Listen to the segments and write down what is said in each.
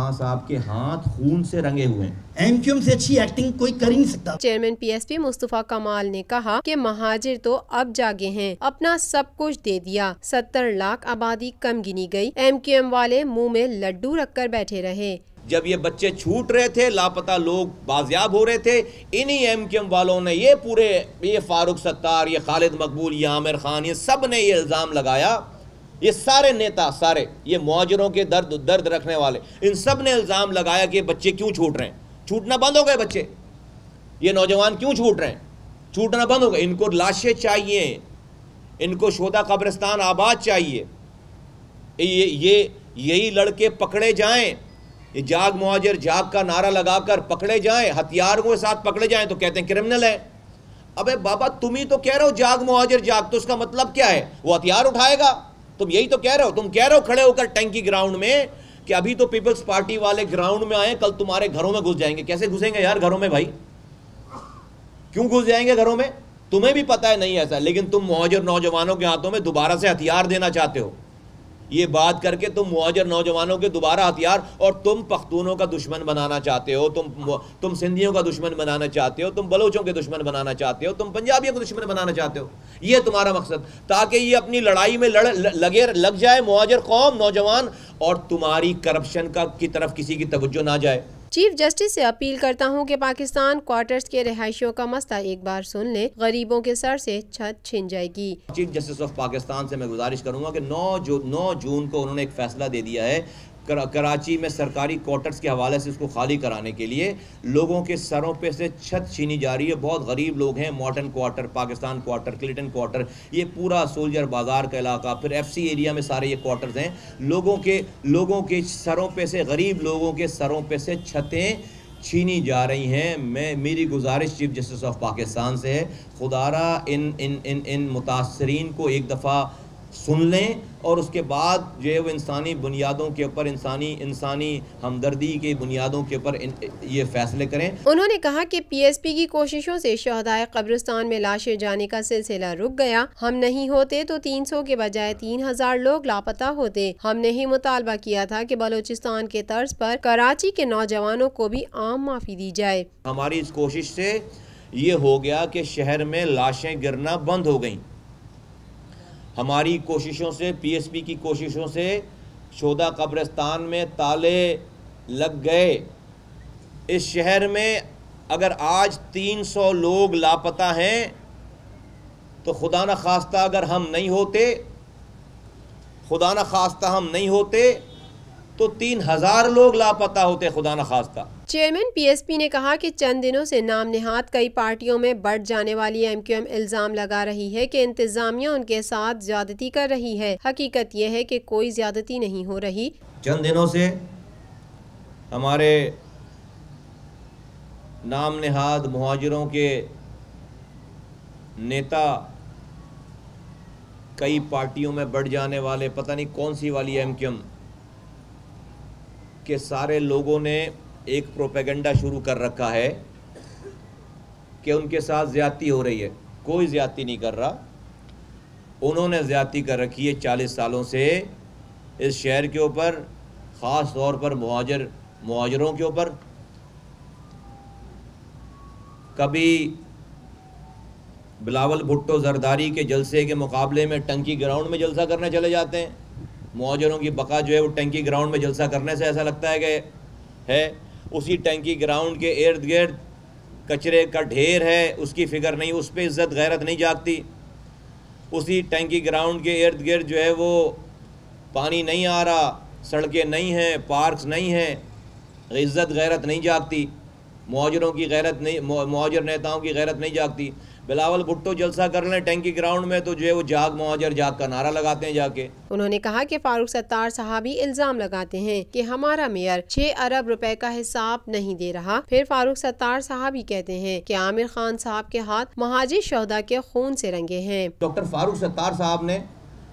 खान साहब के हाथ खून से रंगे हुए हैं। एमक्यूएम से अच्छी एक्टिंग कोई कर ही नहीं सकता। चेयरमैन पीएसपी मुस्तफा कमाल ने कहा कि महाजिर तो अब जागे हैं, अपना सब कुछ दे दिया, 70 लाख आबादी कम गिनी गई, एमक्यूएम वाले मुंह में लड्डू रखकर बैठे रहे। जब ये बच्चे छूट रहे थे, लापता लोग बाजियाब हो रहे थे, इन्हीं एमक्यूएम वालों ने ये फारूक सत्तार, ये खालिद मकबूल, ये आमिर खान, ये सब ने ये इल्ज़ाम लगाया, ये सारे नेता, सारे ये मुहाजिरों के दर्द रखने वाले, इन सब ने इल्ज़ाम लगाया कि बच्चे क्यों छूट रहे हैं। छूटना बंद हो गए बच्चे, ये नौजवान क्यों छूट रहे हैं, छूटना बंद हो गए। इनको लाशें चाहिए, इनको शोदा कब्रिस्तान आबाद चाहिए, यही लड़के पकड़े जाएं, ये जाग मुहाजिर जाग का नारा लगाकर पकड़े जाएं, हथियारों के साथ पकड़े जाएं तो कहते हैं क्रिमिनल है। अबे बाबा, तुम ही तो कह रहे हो जाग मुहाजिर जाग, तो उसका मतलब क्या है? वो हथियार उठाएगा? तुम यही तो कह रहे हो। तुम कह रहे हो खड़े होकर टंकी ग्राउंड में कि अभी तो पीपल्स पार्टी वाले ग्राउंड में आए, कल तुम्हारे घरों में घुस जाएंगे। कैसे घुसेंगे यार घरों में भाई? क्यों घुस जाएंगे घरों में? तुम्हें भी पता है नहीं ऐसा, लेकिन तुम मुहाजिर नौजवानों के हाथों में दोबारा से हथियार देना चाहते हो। ये बात करके तुम मुहाजिर नौजवानों के दोबारा हथियार, और तुम पख्तूनों का दुश्मन बनाना चाहते हो, तुम सिंधियों का दुश्मन बनाना चाहते हो, तुम बलोचों के दुश्मन बनाना चाहते हो, तुम पंजाबियों के दुश्मन बनाना चाहते हो। ये तुम्हारा मकसद, ताकि ये अपनी लड़ाई में लग जाए मुहाजिर कौम नौजवान, और तुम्हारी करप्शन की तरफ किसी की तवज्जो ना जाए। चीफ जस्टिस से अपील करता हूं कि पाकिस्तान क्वार्टर्स के रिहायशियों का मसला एक बार सुन ले, गरीबों के सर से छत छिन जाएगी। चीफ जस्टिस ऑफ पाकिस्तान से मैं गुजारिश करूंगा कि 9 जून को उन्होंने एक फैसला दे दिया है कराची में सरकारी क्वार्टर्स के हवाले से इसको खाली कराने के लिए। लोगों के सरों पे से छत छीनी जा रही है। बहुत गरीब लोग हैं। Morton quarter, Pakistan quarter, Clifton quarter, ये पूरा सोल्जर बाज़ार का इलाका, फिर एफसी एरिया में सारे ये क्वार्टर्स हैं। लोगों के सरों पे से, गरीब लोगों के सरों पे से छतें छीनी जा रही हैं। मेरी गुजारिश चीफ जस्टिस ऑफ पाकिस्तान से है, खुदारा इन मुतासरीन को एक दफ़ा सुन लें, और उसके बाद जो है वो इंसानी बुनियादों के ऊपर, इंसानी हमदर्दी के बुनियादों के ऊपर ये फैसले करें। उन्होंने कहा कि पीएसपी की कोशिशों से शहदाए कब्रिस्तान में लाशें जाने का सिलसिला रुक गया। हम नहीं होते तो 300 के बजाय 3000 लोग लापता होते। हमने ही मुतालबा किया था कि बलूचिस्तान के तर्ज पर कराची के नौजवानों को भी आम माफी दी जाए। हमारी इस कोशिश से ये हो गया कि शहर में लाशें गिरना बंद हो गईं। हमारी कोशिशों से, पीएसपी की कोशिशों से शोदा कब्रिस्तान में ताले लग गए। इस शहर में अगर आज 300 लोग लापता हैं तो खुदा न खास्ता अगर हम नहीं होते, खुदा न खास्ता हम नहीं होते तो 3000 लोग लापता होते, खुदा न खास्ता। चेयरमैन पीएसपी ने कहा कि चंद दिनों से नाम निहाद कई पार्टियों में बढ़ जाने वाली एमक्यूएम इल्जाम लगा रही है कि इंतजामिया उनके साथ ज्यादती कर रही है। हकीकत यह है कि कोई ज्यादती नहीं हो रही। चंद दिनों से हमारे नाम निहाद मुहाजिरों के नेता कई पार्टियों में बढ़ जाने वाले, पता नहीं कौन सी वाली एमक्यूएम के सारे लोगों ने एक प्रोपेगेंडा शुरू कर रखा है कि उनके साथ ज़्यादती हो रही है। कोई ज़्यादती नहीं कर रहा। उन्होंने ज़्यादती कर रखी है 40 सालों से इस शहर के ऊपर, ख़ास तौर पर मुहाजिरों के ऊपर। कभी बिलावल भुट्टो जरदारी के जलसे के मुकाबले में टंकी ग्राउंड में जलसा करने चले जाते हैं। मुहाजिरों की बका जो है वो टंकी ग्राउंड में जलसा करने से ऐसा लगता है कि है। उसी टंकी ग्राउंड के इर्द गिर्द कचरे का ढेर है, उसकी फ़िक्र नहीं, उस पर इज़्ज़त गैरत नहीं जागती। उसी टंकी ग्राउंड के इर्द गिर्द जो है वो पानी नहीं आ रहा, सड़कें नहीं हैं, पार्क्स नहीं हैं, इज़्ज़त गैरत नहीं जागती। मुहाजिरों की गैरत नहीं, मुहाजिर नेताओं की गैरत नहीं जागती। बिलावल भुट्टो जलसा कर लें टंकी ग्राउंड में तो जो है वो जाग मुहाजिर जाग का नारा लगाते हैं जाके। उन्होंने कहा कि फारूक सत्तार साहब भी इल्जाम लगाते हैं कि हमारा मेयर 6 अरब रुपए का हिसाब नहीं दे रहा। फिर फारूक सत्तार साहब ही कहते हैं कि आमिर खान साहब के हाथ महाजिर शोहदा के खून से रंगे हैं। डॉक्टर फारूक सत्तार साहब ने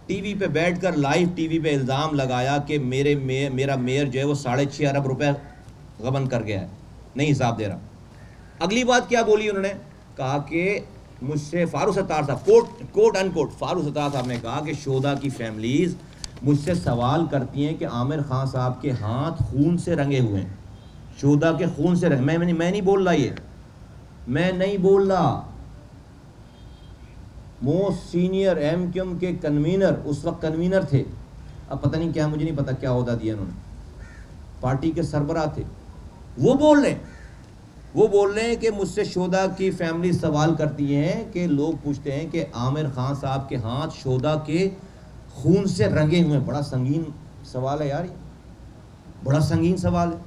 टीवी पे बैठकर, लाइव टीवी पे इल्ज़ाम लगाया कि मेरा मेयर जो है वो 6.5 अरब रुपए गबन कर गया है, नहीं हिसाब दे रहा। अगली बात क्या बोली उन्होंने? कहा कि मुझसे फारूक सत्तार साहब, कोट अनकोट, फारूक सत्तार साहब ने कहा कि शोधा की फैमिलीज़ मुझसे सवाल करती हैं कि आमिर खान साहब के हाथ खून से रंगे हुए हैं, शोधा के खून से रंगे। मैं नहीं बोल रहा, ये मैं नहीं बोल रहा। मोस्ट सीनियर एमक्यूएम के कन्वीनर, उस वक्त कन्वीनर थे, अब पता नहीं क्या, मुझे नहीं पता क्या ओहदा दिया उन्होंने, पार्टी के सरबराह थे, वो बोल रहे हैं कि मुझसे शोधा की फैमिली सवाल करती हैं कि लोग पूछते हैं कि आमिर खान साहब के हाथ शोधा के खून से रंगे हुए हैं। बड़ा संगीन सवाल है यार, ये बड़ा संगीन सवाल है।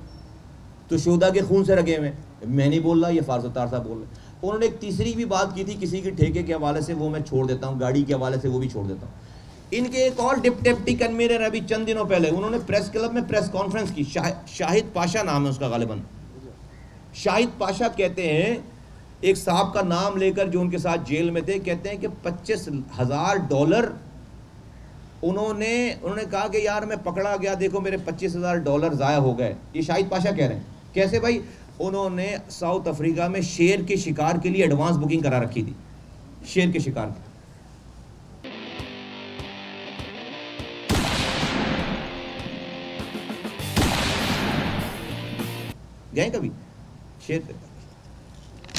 तो शोधा के खून से रंगे हुए, मैं नहीं बोल रहा, ये फारस अत्तार साहब बोल रहे। उन्होंने एक तीसरी भी बात की थी किसी की ठेके के हवाले से, वो मैं छोड़ देता हूँ, गाड़ी के हवाले से वो भी छोड़ देता हूँ। इनके एक और डिप्टी कन्वीनर अभी चंद दिनों पहले उन्होंने प्रेस क्लब में प्रेस कॉन्फ्रेंस की, शाहिद पाशा नाम है उसका गालिबन। शाहिद पाशा कहते हैं, एक साहब का नाम लेकर जो उनके साथ जेल में थे, कहते हैं कि $25,000 उन्होंने कहा कि यार मैं पकड़ा गया, देखो मेरे $25,000 ज़ाया हो गए। ये शाहिद पाशा कह रहे हैं। कैसे भाई? उन्होंने साउथ अफ्रीका में शेर के शिकार के लिए एडवांस बुकिंग करा रखी थी, शेर के शिकार की। गए कभी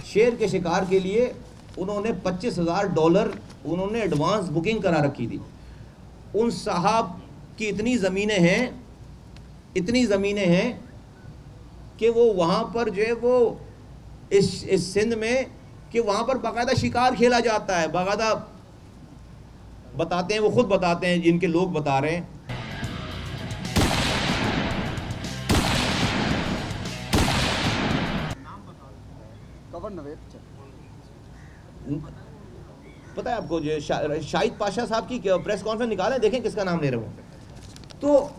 शेर के शिकार के लिए उन्होंने $25,000 उन्होंने एडवांस बुकिंग करा रखी थी। उन साहब की इतनी ज़मीनें हैं कि वो वहाँ पर जो है वो इस सिंध में कि वहाँ पर बाकायदा शिकार खेला जाता है, बाकायदा बताते हैं, वो खुद बताते हैं, जिनके लोग बता रहे हैं। पता है आपको जो शाहिद पाशा साहब की प्रेस कॉन्फ्रेंस निकालें, देखें किसका नाम ले रहे हो। तो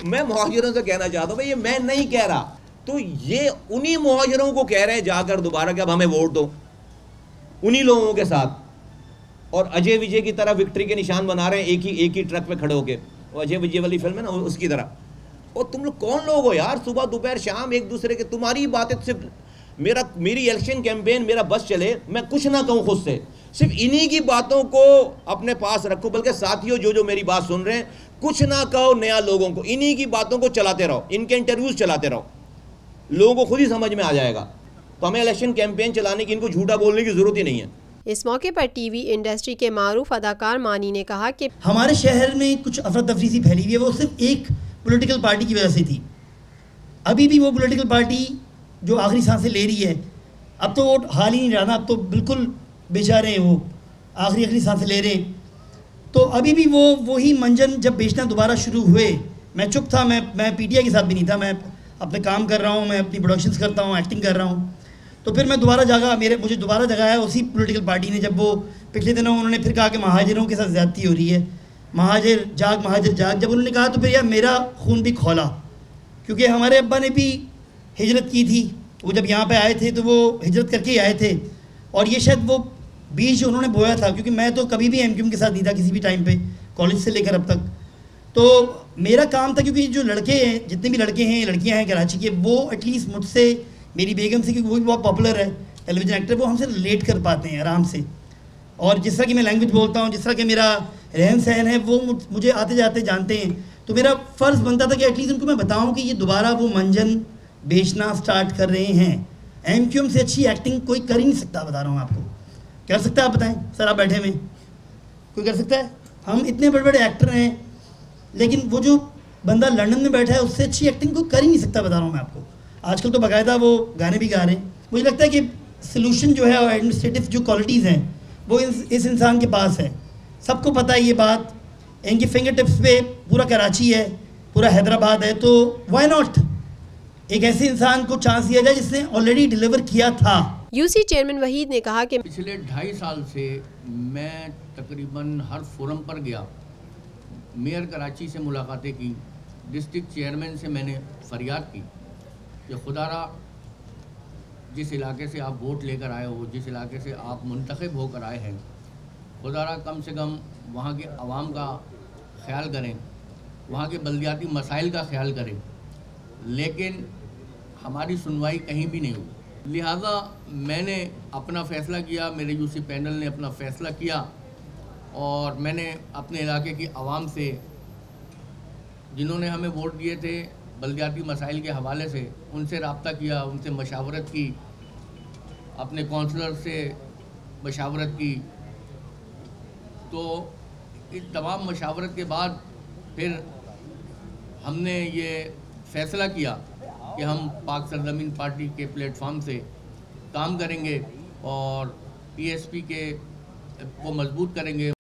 मैं मुहाजिरों से कहना चाहता हूँ भाई, ये मैं नहीं कह रहा, तो ये उन्हीं मुहाजिरों को कह रहे हैं जाकर दोबारा कि अब हमें वोट दो, उन्हीं लोगों के साथ। और अजय विजय की तरह विक्ट्री के निशान बना रहे हैं, एक ही ट्रक पे खड़े होके, वो अजय विजय वाली फिल्म है ना, उसकी तरह। और तुम लोग कौन लोग हो यार, सुबह दोपहर शाम एक दूसरे के, तुम्हारी बातें सिर्फ मेरी इलेक्शन कैंपेन, मेरा बस चले, मैं कुछ ना कहूँ खुद से, सिर्फ इन्हीं की बातों को अपने पास रखो। बल्कि साथियों जो मेरी बात सुन रहे हैं, कुछ ना कहो नया लोगों को, इन्हीं की बातों को चलाते रहो, इनके इंटरव्यूज चलाते रहो, लोगों को खुद ही समझ में आ जाएगा। तो हमें इलेक्शन कैंपेन चलाने की, इनको झूठा बोलने की जरूरत ही नहीं है। इस मौके पर टीवी इंडस्ट्री के मारूफ अदाकार मानी ने कहा कि हमारे शहर में कुछ अफरा तफरी सी फैली हुई है, वो सिर्फ एक पॉलिटिकल पार्टी की वजह से थी। अभी भी वो पॉलिटिकल पार्टी जो आखिरी सांसें ले रही है, अब तो वोट हाल ही नहीं रहा, अब तो बिल्कुल बेचारे हैं, वो आखिरी सांसें ले रहे हैं। तो अभी भी वही मंजन जब बेचना दोबारा शुरू हुए, मैं चुप था, मैं पीटीआई के साथ भी नहीं था, मैं अपने काम कर रहा हूँ, मैं अपनी प्रोडक्शंस करता हूँ, एक्टिंग कर रहा हूँ। तो फिर मैं दोबारा जागा, मुझे दोबारा जगाया उसी पॉलिटिकल पार्टी ने, जब वो पिछले दिनों उन्होंने फिर कहा कि महाजिरों के साथ ज़्यादती हो रही है, महाजिर जाग। जब उन्होंने कहा तो फिर यार मेरा खून भी खौला, क्योंकि हमारे अब्बा ने भी हिजरत की थी। वो जब यहाँ पे आए थे तो वो हिजरत करके ही आए थे, और ये शायद वो बीज उन्होंने बोया था, क्योंकि मैं तो कभी भी एमक्यूएम के साथ नहीं था किसी भी टाइम पे, कॉलेज से लेकर अब तक। तो मेरा काम था, क्योंकि जो लड़के हैं, जितने भी लड़के हैं लड़कियां हैं कराची के, वो एटलीस्ट मुझसे, मेरी बेगम से, क्योंकि वो भी बहुत पॉपुलर है टेलीविज़न एक्टर, वो हमसे रिलेट कर पाते हैं आराम से। और जिस तरह की मैं लैंग्वेज बोलता हूँ, जिस तरह के मेरा रहन सहन है, वो मुझे आते जाते जानते हैं। तो मेरा फ़र्ज़ बनता था कि एटलीस्ट उनको मैं बताऊँ कि ये दोबारा वो मंजन बेचना स्टार्ट कर रहे हैं। एमक्यूएम से अच्छी एक्टिंग कोई कर ही नहीं सकता, बता रहा हूँ आपको। कर सकता है? आप बताएं सर, आप बैठे में कोई कर सकता है? हम इतने बड़े बड़े एक्टर हैं, लेकिन वो जो बंदा लंदन में बैठा है, उससे अच्छी एक्टिंग कोई कर ही नहीं सकता, बता रहा हूँ मैं आपको। आजकल तो बाकायदा वो गाने भी गा रहे हैं। मुझे लगता है कि सलूशन जो है और एडमिनिस्ट्रेटिव जो क्वालिटीज़ हैं वो इस इंसान के पास है। सबको पता है ये बात, इनकी फिंगर टिप्स पे पूरा कराची है, पूरा हैदराबाद है। तो व्हाई नॉट एक ऐसे इंसान को चांस दिया जाए जिसने ऑलरेडी डिलीवर किया था। यूसी चेयरमैन वहीद ने कहा कि पिछले 2.5 साल से मैं तकरीबन हर फोरम पर गया, मेयर कराची से मुलाकातें की, डिस्ट्रिक्ट चेयरमैन से मैंने फरियाद की कि खुदारा जिस इलाके से आप वोट लेकर आए हो, जिस इलाके से आप मुंतखब होकर आए हैं, खुदारा कम से कम वहाँ के अवाम का ख्याल करें, वहाँ के बल्दियाती मसाइल का ख्याल करें। लेकिन हमारी सुनवाई कहीं भी नहीं हुई। लिहाजा मैंने अपना फ़ैसला किया, मेरे यूसी पैनल ने अपना फ़ैसला किया, और मैंने अपने इलाके की आवाम से जिन्होंने हमें वोट दिए थे बल्दियाती मसाइल के हवाले से, उनसे रब्ता किया, उनसे मशावरत की, अपने काउंसलर से मशावरत की। तो इस तमाम मशावरत के बाद फिर हमने ये फ़ैसला किया कि हम पाक सरजमीन पार्टी के प्लेटफॉर्म से काम करेंगे और PSP को मजबूत करेंगे।